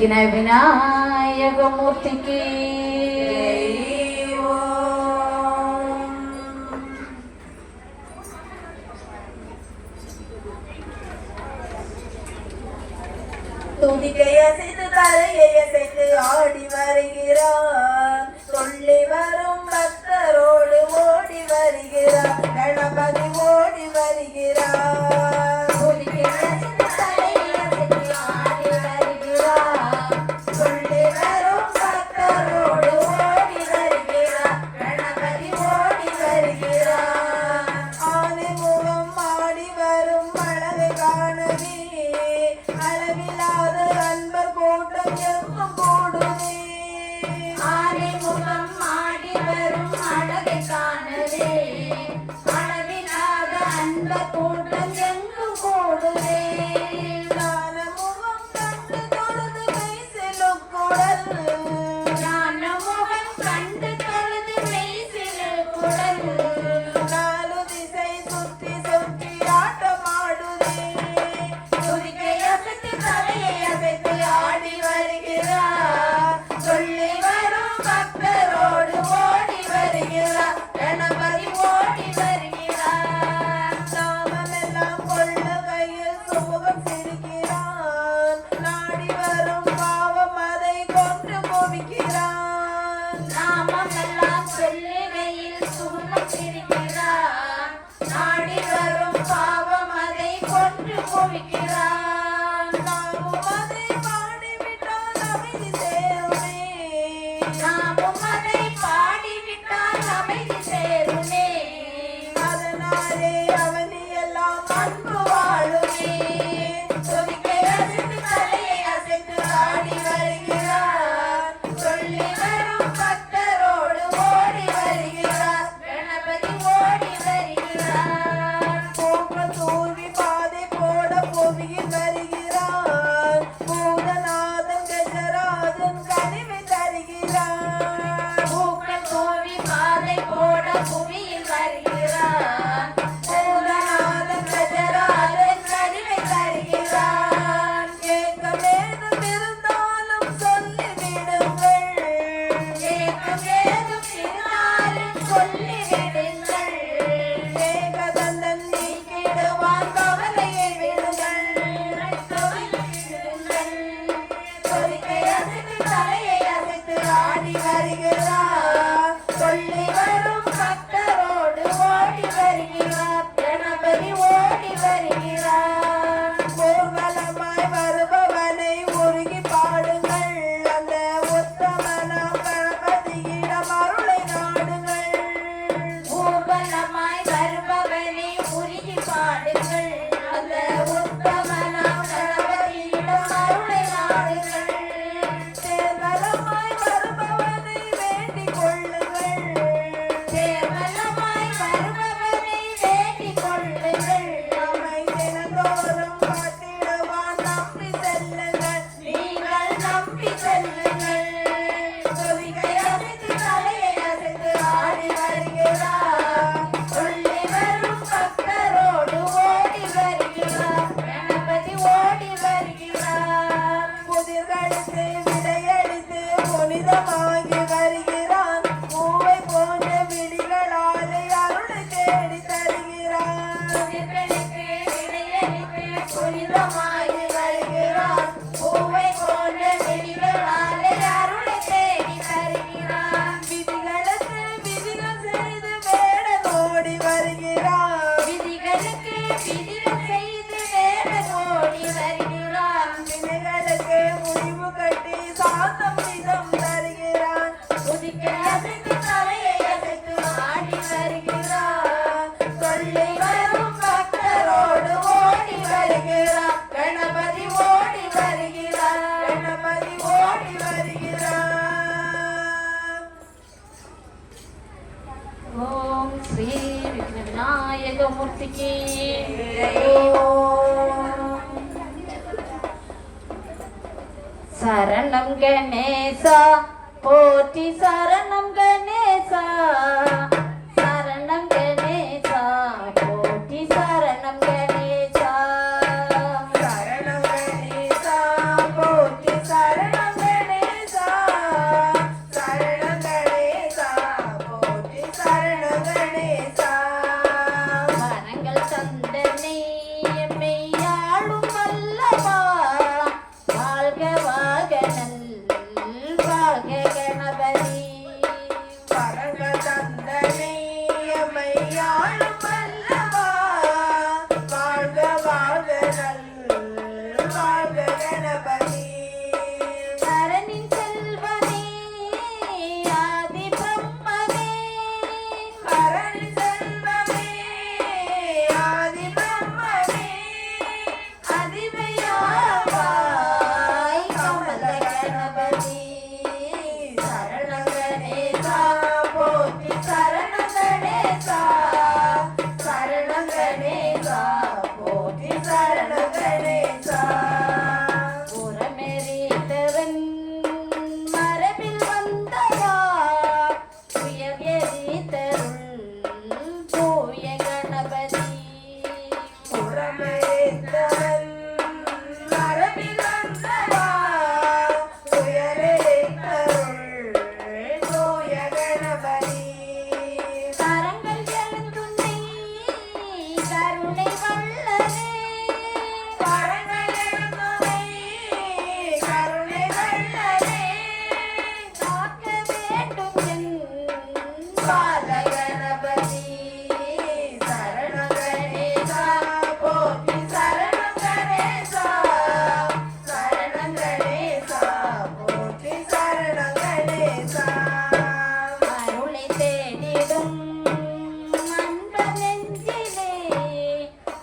విఘ్న వినాయకమూర్తికి துதிக்கைய செய்து தலைய செய்து ஆடி வருகிறார் சொல்லி வரும் பக்தரோடு ஓடி வருகிறார் கணபதி ஓடி வருகிறார் துதிக்கைய செய்து தலைய செய்து ஆடி வருகிறார் சொல்லி வரும் பக்தரோடு ஓடி வருகிறார் கணபதி ஓடி வருகிறார் ஆதிமுகம் ஆடி வரும் அழகை காணவே அளவில்லாத அன்பர் கூட்டம் எங்கும் கூடுதே ஆதிமுகம் ஆடி வரும் அழகை காணவே அளவில்லாத அன்பர் கூட்டம் எங்கும் கூடுதே ஞானமுகம் கண்டு தொழுது மெய் செலுக்குடல் ஞானமுகம் கண்டு தொழுது மெய் செலுக்குடல் நாலு திசை சுற்றி சுற்றி ஆட்டமாடுதே ஆடி வருகிறார் சொல்லி வரும் பக்தரோடு ஓடி வருகிறார் கணபதி ஓடி வருகிறார் நாமெல்லாம் கொள்ள கையில் சுமுகம் சிரிக்கிறான் நாடி வரும் பாவம் அதை கொன்று குவிக்கிறான் நாமெல்லாம் சொல்லி கையில் சுமுகம் சிரிக்கிறான் நாடி வரும் பாவம் அதை கொன்று குவிக்கிறான் వినాయకమూర్తికి శరణం గణేశ పోటి శరణం గణేశ శరణం గణేశ పోటి శరణం గణేశ శరణం గణేశ పోటి శరణం போற்றி சரணம் கணேசா புறமெறித்தவன் மரபில் வந்தவா உயர் எரித்தருள் தூய கணபதி புறமெறித்தவன் மரபில் வந்தவா உயரெழுந்தருள் தூய கணபதி கரங்கள் எழுந்துன்னை கருணை வல்லனே கரங்கள் எழுந்துனை கருணை வல்லனே காக்க வேண்டும் என் பாத கணபதி சரணம் கணேசா போற்றி சரணம் கணேசா சரணம் கணேசா போற்றி சரணம் கணேசா அருளை தேடிடும் அன்ப நெஞ்சிலே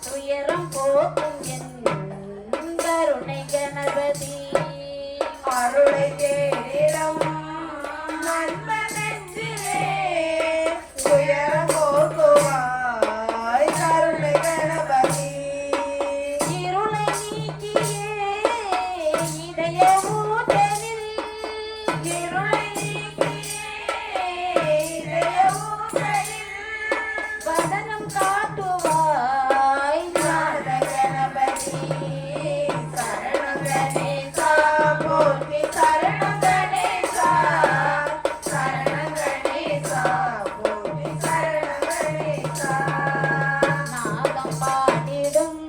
துயரம் போக்கும் என் கருணை கணபதி அருளை தேடிடம் நன்ம நெஞ்சிலே துயரம் போக்குவாய் கருணை கணபதி இருளை நீக்கியே இதய ஊற்றலில் இருளை நீக்கியே இதய ஊற்றலில் வதனம் காட்டுவாய் நாத கணபதி சரணம் கணேசா போற்றி சரணம் கணேசா சரணம் கணேசா போற்றி சரணம் கணேசா நாதம் பாடிடும்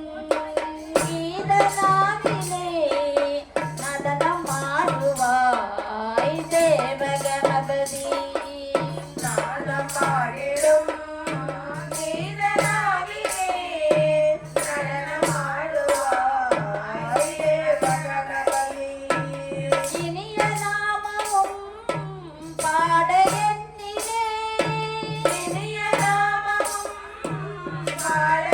கீதனாவிலே நடனம் ஆடுவாய் தேவ கணபதி நாதம் பாடிடும் கீதனாவிலே நடனமாடுவாய் தேவ கணபதி இனிய நாமமும் பாட எண்ணிலே இனிய நாமமும் பாட